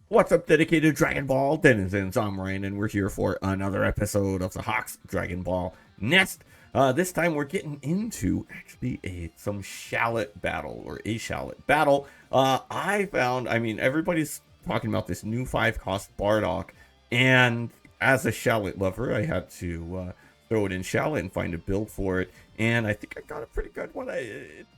What's up, dedicated Dragon Ball denizens? I'm Ryan, and we're here for another episode of the Hawks Dragon Ball Nest. This time we're getting into actually some Shallot battle, or a Shallot battle. I mean, everybody's talking about this new 5-cost Bardock, and as a Shallot lover, I had to throw it in Shallot and find a build for it, and I think I got a pretty good one.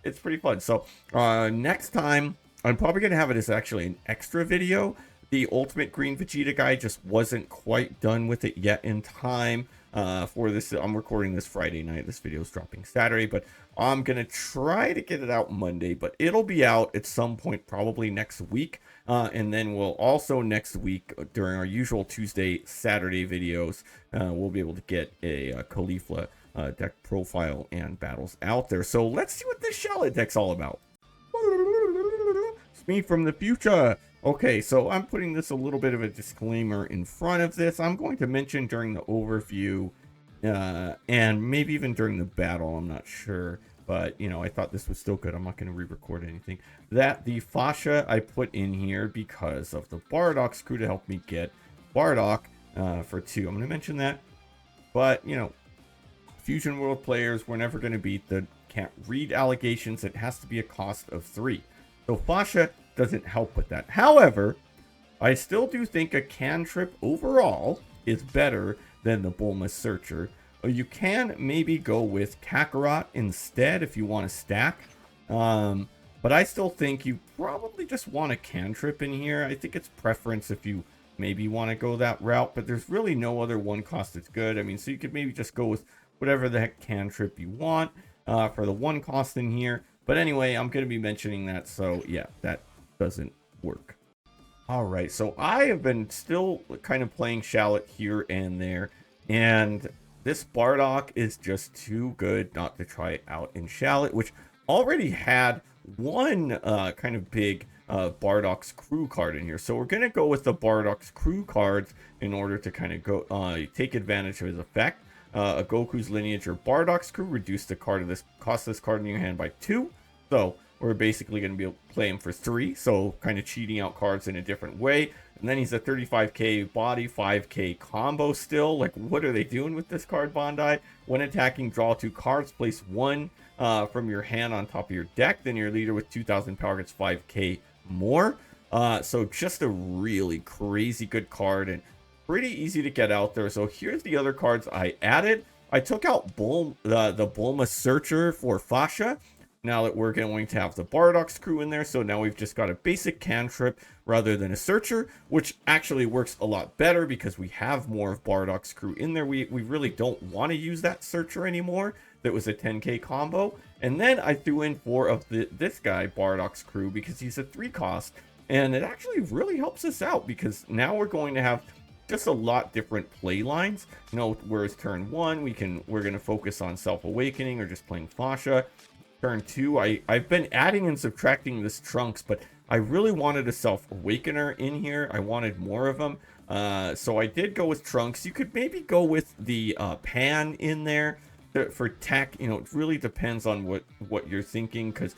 It's pretty fun. So next time, I'm probably going to have it as actually an extra video. The Ultimate Green Vegeta guy just wasn't quite done with it yet in time for this. I'm recording this Friday night. This video is dropping Saturday, but I'm going to try to get it out Monday, but it'll be out at some point probably next week. And then we'll also next week during our usual Tuesday, Saturday videos, we'll be able to get a Khalifa deck profile and battles out there. So let's see what this Shallot deck's all about. It's me from the future. Okay, so I'm putting this a little bit of a disclaimer in front of this. I'm going to mention during the overview and maybe even during the battle, I'm not sure. But, you know, I thought this was still good. I'm not going to re-record anything. That the Fasha I put in here because of the Bardock's crew to help me get Bardock for 2. I'm going to mention that. But, you know, Fusion World players, we're never going to beat the can't read allegations. It has to be a cost of 3. So Fasha doesn't help with that. However, I still do think a cantrip overall is better than the Bulma Searcher. You can maybe go with Kakarot instead if you want to stack. But I still think you probably just want a cantrip in here. I think it's preference if you maybe want to go that route, but there's really no other one cost that's good. I mean, so you could maybe just go with whatever the heck cantrip you want for the 1 cost in here. But anyway, I'm going to be mentioning that, so yeah, that doesn't work. All right, so I have been still kind of playing Shallot here and there, and this Bardock is just too good not to try out in Shallot, which already had one kind of big Bardock's crew card in here. So we're going to go with the Bardock's crew cards in order to kind of go take advantage of his effect. A Goku's lineage or Bardock's crew, reduce the card of this cost this card in your hand by 2. So we're basically going to be able to play him for 3. So kind of cheating out cards in a different way. And then he's a 35k body, 5k combo still. Like, what are they doing with this card, Bandai? When attacking, draw 2 cards, place 1 from your hand on top of your deck. Then your leader with 2000 power gets 5k more. So just a really crazy good card and pretty easy to get out there. So here's the other cards I added. I took out the Bulma Searcher for Fasha. Now that we're going to have the Bardock's crew in there, so now we've just got a basic cantrip rather than a Searcher, which actually works a lot better because we have more of Bardock's crew in there. We really don't want to use that Searcher anymore. That was a 10k combo. And then I threw in 4 of this guy, Bardock's crew, because he's a 3 cost. And it actually really helps us out because now we're going to have just a lot different play lines. You know, whereas turn 1, we're going to focus on Self-Awakening or just playing Fasha. Turn 2, I've been adding and subtracting this Trunks, but I really wanted a Self-Awakener in here. I wanted more of them. So I did go with Trunks. You could maybe go with the Pan in there for tech. You know, it really depends on what you're thinking, because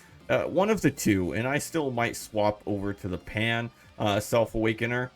one of the two, and I still might swap over to the Pan Self-Awakener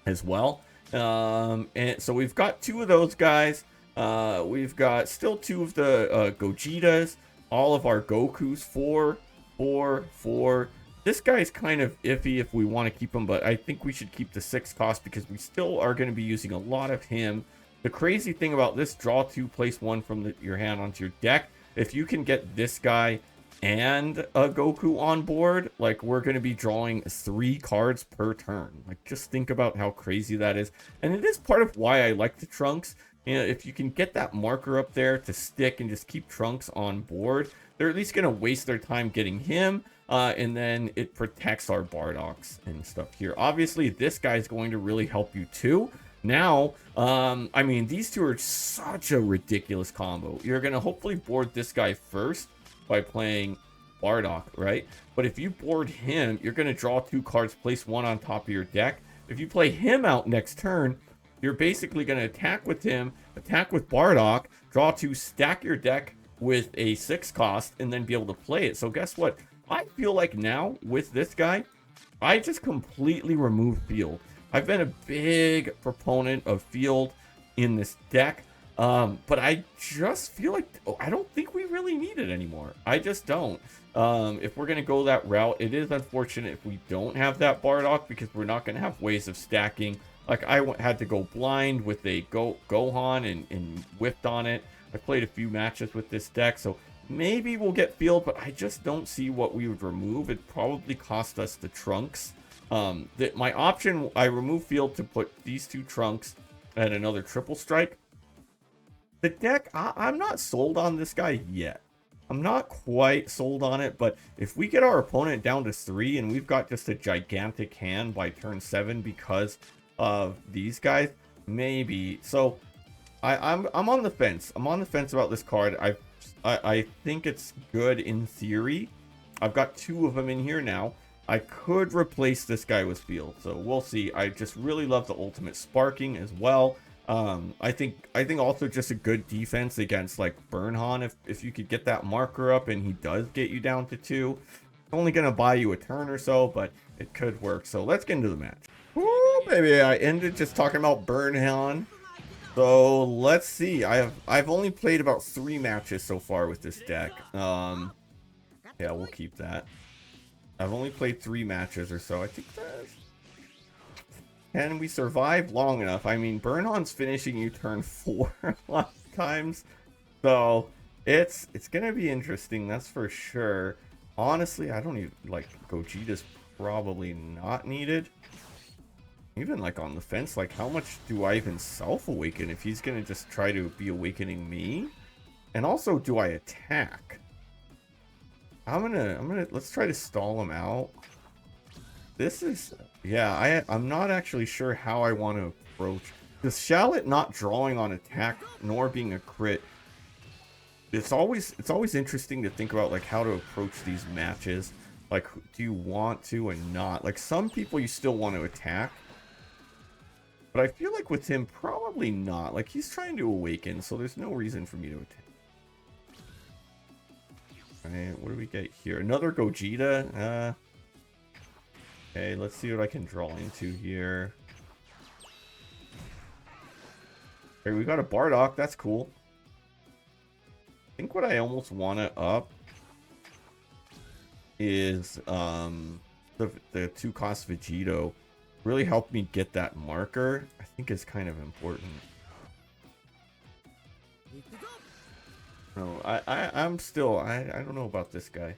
as well. And so we've got 2 of those guys. We've got still 2 of the Gogetas. All of our Gokus, 4, 4, 4. This guy's kind of iffy if we want to keep him, but I think we should keep the 6 cost because we still are going to be using a lot of him. The crazy thing about this, draw 2, place 1 from your hand onto your deck. If you can get this guy and a Goku on board, like, we're going to be drawing 3 cards per turn. Like, just think about how crazy that is. And it is part of why I like the Trunks. You know, if you can get that marker up there to stick and just keep Trunks on board, they're at least going to waste their time getting him, and then it protects our Bardocks and stuff here. Obviously, this guy's going to really help you too. Now, I mean, these 2 are such a ridiculous combo. You're going to hopefully board this guy first by playing Bardock, right? But if you board him, you're going to draw 2 cards, place 1 on top of your deck. If you play him out next turn, you're basically going to attack with him, attack with Bardock, draw 2, stack your deck with a 6 cost, and then be able to play it. So guess what? I feel like now with this guy, I just completely removed field. I've been a big proponent of field in this deck, but I just feel like I don't think we really need it anymore. I just don't. If we're going to go that route, it is unfortunate if we don't have that Bardock, because we're not going to have ways of stacking. Like, I had to go blind with a Gohan and whiffed on it. I played a few matches with this deck, so maybe we'll get field, but I just don't see what we would remove. It'd probably cost us the Trunks. My option, I remove field to put these two Trunks and another triple strike. The deck, I'm not sold on this guy yet. I'm not quite sold on it, but if we get our opponent down to 3 and we've got just a gigantic hand by turn 7 because of these guys, maybe. So I'm on the fence. I'm on the fence about this card. I think it's good in theory. I've got 2 of them in here now. I could replace this guy with field, so we'll see. I just really love the ultimate sparking as well. I think also just a good defense against like Burnhan. If you could get that marker up and he does get you down to 2, it's only gonna buy you a turn or so, but it could work. So let's get into the match. Ooh, baby! I ended just talking about Burnhan. So let's see. I've only played about 3 matches so far with this deck. Yeah, we'll keep that. I've only played 3 matches or so. I think that's... Can we survive long enough? I mean, Burnhan's finishing you turn 4 a lot of times. So, it's gonna be interesting, that's for sure. Honestly, I don't even... Like, Gogeta's probably not needed. Even, like, on the fence, like, how much do I even self-awaken if he's gonna just try to be awakening me? And also, do I attack? I'm gonna let's try to stall him out. This is, yeah, I'm not actually sure how I want to approach this. Shallot not drawing on attack nor being a crit. It's always interesting to think about like how to approach these matches. Like, do you want to and not? Like, some people you still want to attack, but I feel like with him probably not. Like, he's trying to awaken, so there's no reason for me to attack. Alright, what do we get here? Another Gogeta. Okay, let's see what I can draw into here. Okay, we got a Bardock. That's cool. I think what I almost want to up is the 2-cost Vegito. Really helped me get that marker. I think is kind of important. No, I'm still, I don't know about this guy.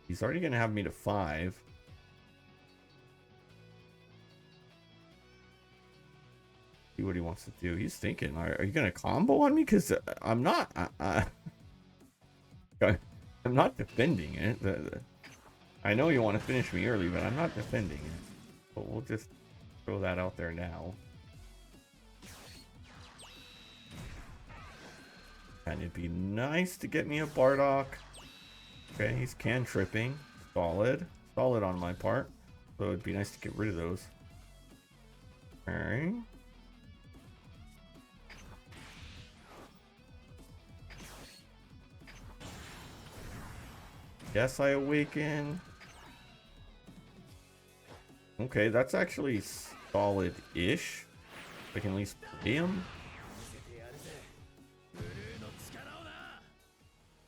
He's already going to have me to 5. See what he wants to do. He's thinking, are you going to combo on me? Because I'm not, I'm not defending it. I know you want to finish me early, but I'm not defending it. But we'll just throw that out there now. And it'd be nice to get me a Bardock. Okay, he's cantripping. Solid. Solid on my part. So it'd be nice to get rid of those. Alright. Yes, I awaken. Okay, that's actually solid-ish. I can at least play him.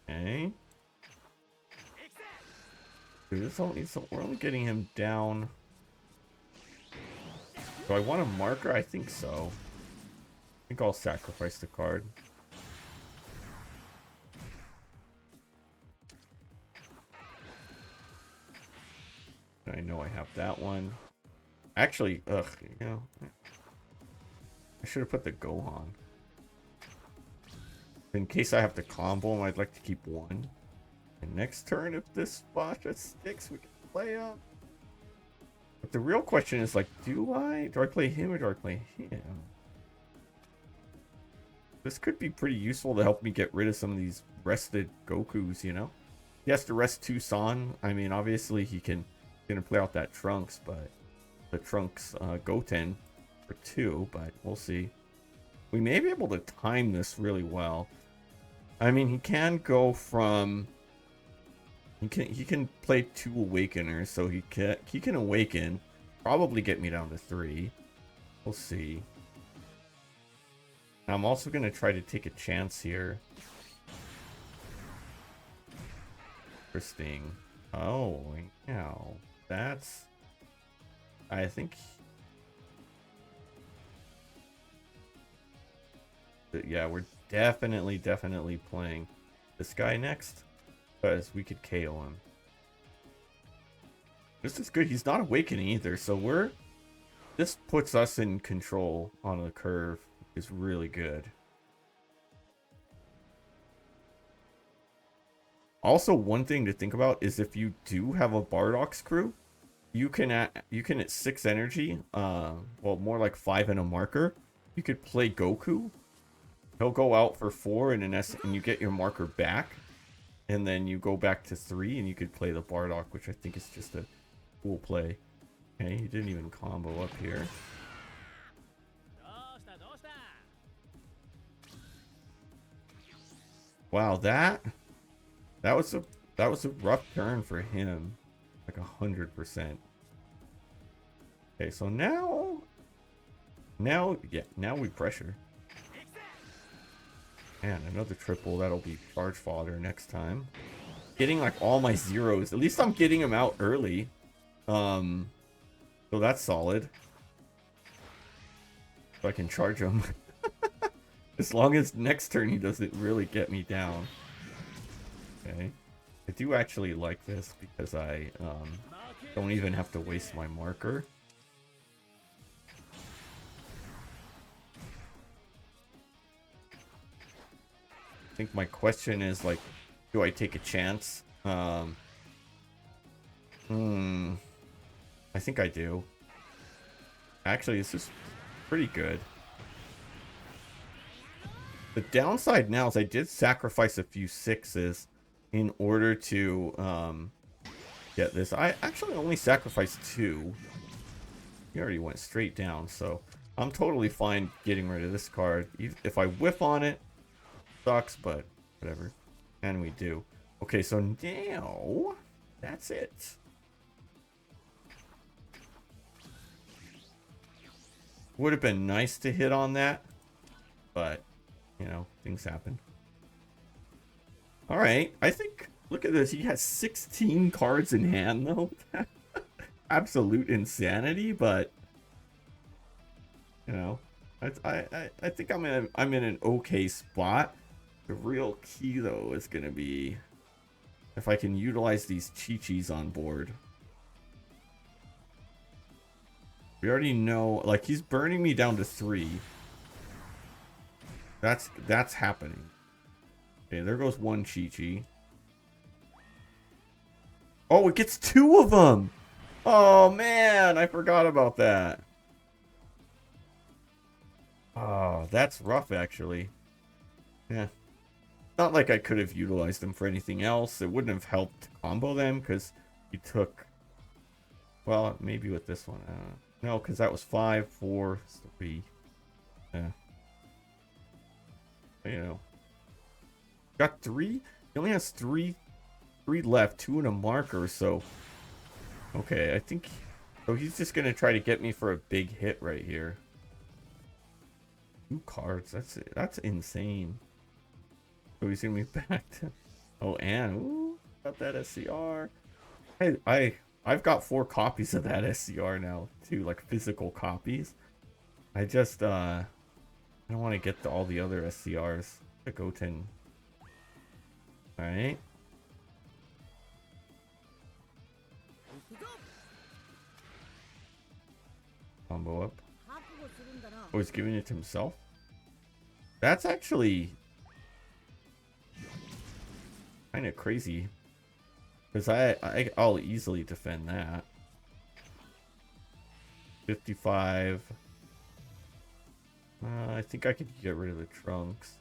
Okay. Dude, we're only getting him down. Do I want a marker? I think so. I think I'll sacrifice the card. I know I have that one. Actually, you know, I should have put the Gohan. In case I have to combo him, I'd like to keep 1. And next turn, if this Fasha sticks, we can play up. But the real question is, like, do I play him or do I play him? This could be pretty useful to help me get rid of some of these rested Gokus, you know? He has to rest 2 Son. I mean, obviously he can gonna play out that Trunks, but the Trunks Goten for 2, but we'll see. We may be able to time this really well. I mean, he can go from He can play 2 Awakeners, so he can awaken. Probably get me down to 3. We'll see. I'm also gonna try to take a chance here. Interesting. Oh, yeah. That's... I think... Yeah, we're definitely playing this guy next. Because we could KO him. This is good. He's not awakening either, so we're... This puts us in control on the curve. Is really good. Also, one thing to think about is if you do have a Bardock's crew, you can at 6 energy, well, more like 5 and a marker, you could play Goku. He'll go out for 4 and and you get your marker back, and then you go back to 3 and you could play the Bardock, which I think is just a cool play. Okay, he didn't even combo up here. Wow, that was a rough turn for him, like 100%. Okay, so now we pressure. And another triple, that'll be charge fodder next time. Getting like all my zeros. At least I'm getting them out early. So that's solid. So I can charge him. As long as next turn he doesn't really get me down. Okay. I do actually like this because I don't even have to waste my marker. I think my question is, like, do I take a chance? I think I do. Actually, this is pretty good. The downside now is I did sacrifice a few 6s in order to get this. I actually only sacrificed 2. He already went straight down, so I'm totally fine getting rid of this card. If I whiff on it, sucks, but whatever. And we do. Okay, so now that's it. Would have been nice to hit on that, but you know, things happen. All right, I think, look at this. He has 16 cards in hand, though. Absolute insanity, but you know, I think I'm in an okay spot. The real key, though, is gonna be if I can utilize these Chi-Chis on board. We already know, like, he's burning me down to 3. That's happening. Okay, there goes one Chi-Chi. Oh, it gets 2 of them! Oh, man, I forgot about that. Oh, that's rough, actually. Yeah. Not like I could have utilized them for anything else. It wouldn't have helped to combo them, because he took... Well, maybe with this one. No, because that was 5, 4, 3. Yeah. You know. Got 3? He only has 3 left. 2 and a marker, so... Okay, I think... So he's just going to try to get me for a big hit right here. 2 cards. That's insane. So he's going to be back to... Oh, and... Ooh, got that SCR. Hey, I've got 4 copies of that SCR now, too. Like, physical copies. I just, I don't want to get to all the other SCRs. The Goten. Alright. Combo up. Oh, he's giving it to himself? That's actually kind of crazy. Because I'll easily defend that. 55. I think I could get rid of the Trunks.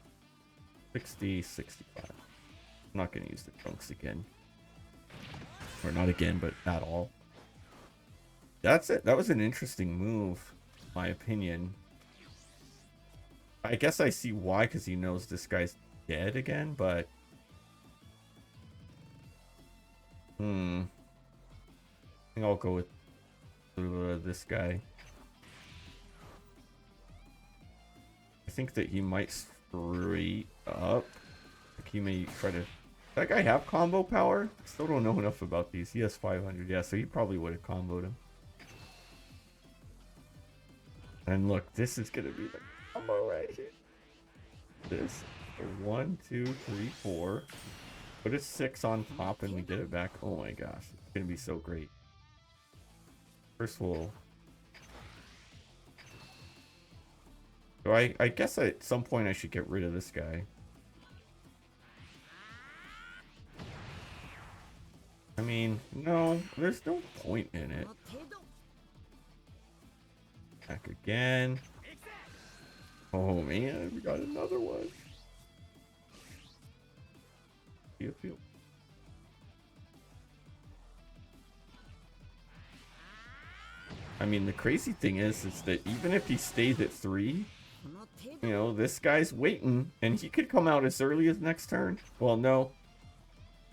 60, 65. I'm not going to use the Trunks again. Or not again, but at all. That's it. That was an interesting move, in my opinion. I guess I see why, because he knows this guy's dead again, but... I think I'll go with this guy. I think that he might straight up. Like he may try to... Does that guy have combo power? I still don't know enough about these. He has 500. Yeah, so he probably would have comboed him. And look, this is going to be the combo right here. This. 1, 2, 3, 4. Put a 6 on top and we get it back. Oh my gosh. It's going to be so great. First we'll... So I guess at some point I should get rid of this guy. I mean, no, there's no point in it. Back again. Oh man, we got another one. Feel. I mean, the crazy thing is that even if he stays at 3, you know, this guy's waiting, and he could come out as early as next turn. Well, no.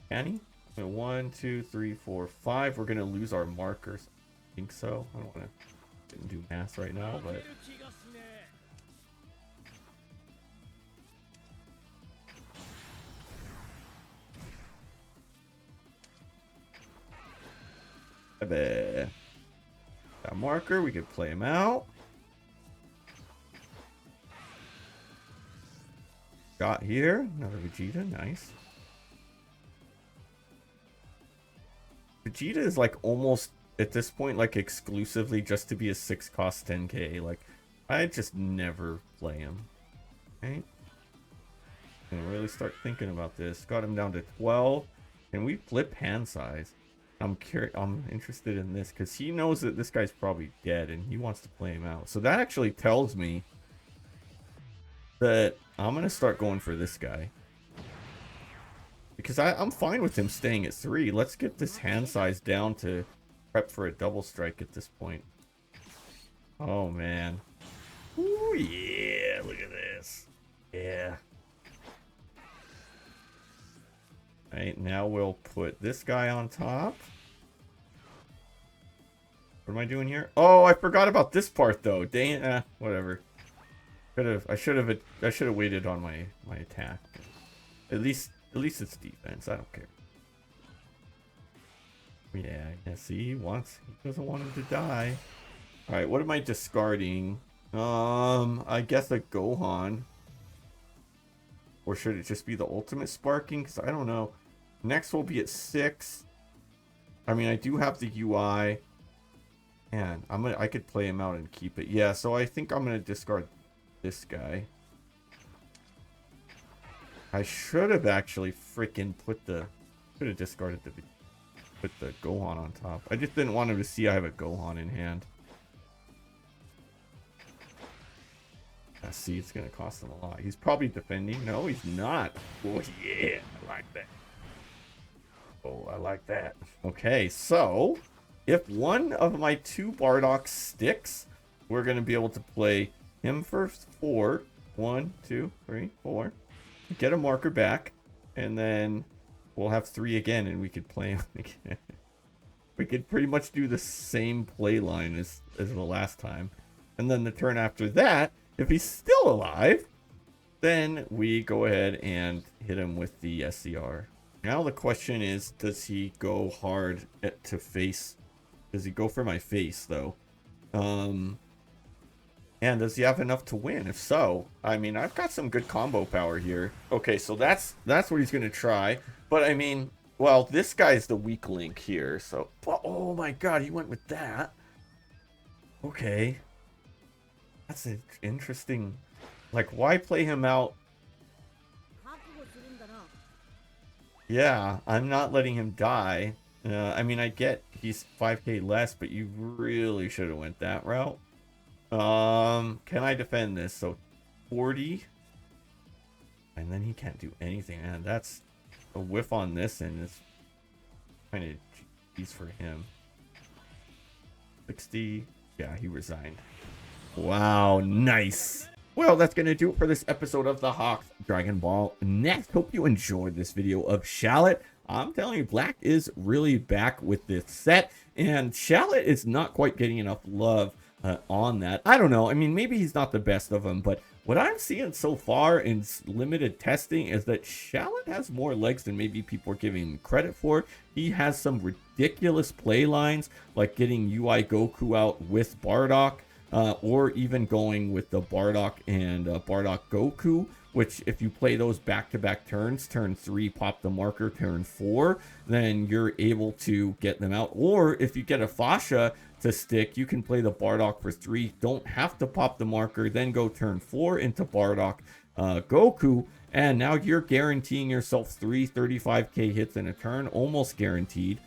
Can he? So 1, 2, 3, 4, 5. We're gonna lose our markers. I think so. I don't want to do math right now, but... That marker, we could play him out. Got here, another Vegeta, nice. Vegeta is like almost at this point like exclusively just to be a 6 cost 10k. Like I just never play him. Okay. And really start thinking about this. Got him down to 12. Can we flip hand size? I'm interested in this because he knows that this guy's probably dead and he wants to play him out. So that actually tells me that I'm gonna start going for this guy. Because I'm fine with him staying at 3. Let's get this hand size down to prep for a double strike at this point. Oh, man. Ooh, yeah. Look at this. Yeah. Alright, now we'll put this guy on top. What am I doing here? Oh, I forgot about this part, though. Dang, whatever. I should have waited on my attack. At least it's defense. I don't care. Yeah, see, he doesn't want him to die. Alright, what am I discarding? I guess a Gohan. Or should it just be the ultimate sparking? Because I don't know. Next will be at 6. I mean, I do have the UI. And I could play him out and keep it. Yeah, so I think I'm gonna discard this guy. I should have actually freaking should have discarded put the Gohan on top. I just didn't want him to see I have a Gohan in hand. See, it's gonna cost him a lot. He's probably defending. No, he's not. Oh yeah, I like that. Oh, I like that. Okay, so if one of my 2 Bardocks sticks, we're gonna be able to play him first 4. 1, 2, 3, 4. Get a marker back, and then we'll have 3 again, and we could play him again. We could pretty much do the same play line as the last time. And then the turn after that, if he's still alive, then we go ahead and hit him with the SCR. Now the question is, does he go hard to face? Does he go for my face, though? And does he have enough to win? If so, I mean, I've got some good combo power here. Okay, so that's what he's going to try. But, I mean, well, this guy's the weak link here. So, oh my god, he went with that. Okay. That's an interesting... Like, why play him out? Yeah, I'm not letting him die. I mean, I get he's 5k less, but you really should have went that route. Can I defend this? So 40, and then he can't do anything. Man, that's a whiff on this, and it's kind of G's for him. 60, yeah, he resigned. Wow, nice. Well, that's going to do it for this episode of the Hawks Dragon Ball Next. Hope you enjoyed this video of Shallot. I'm telling you, Black is really back with this set, and Shallot is not quite getting enough love on that. I don't know. I mean, maybe he's not the best of them, but what I'm seeing so far in limited testing is that Shallot has more legs than maybe people are giving him credit for. He has some ridiculous play lines, like getting UI Goku out with Bardock, or even going with the Bardock and Bardock Goku, which if you play those back-to-back turns, turn 3 pop the marker, turn 4, then you're able to get them out. Or if you get a Fasha to stick, you can play the Bardock for 3, don't have to pop the marker, then go turn 4 into Bardock Goku, and now you're guaranteeing yourself 3 35k hits in a turn, almost guaranteed,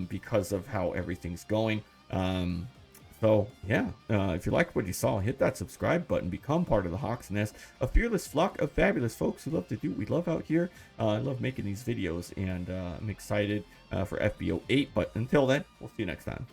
because of how everything's going. So, yeah, if you liked what you saw, hit that subscribe button, become part of the Hawk's Nest, a fearless flock of fabulous folks who love to do what we love out here. I love making these videos, and I'm excited for FB08, but until then, we'll see you next time.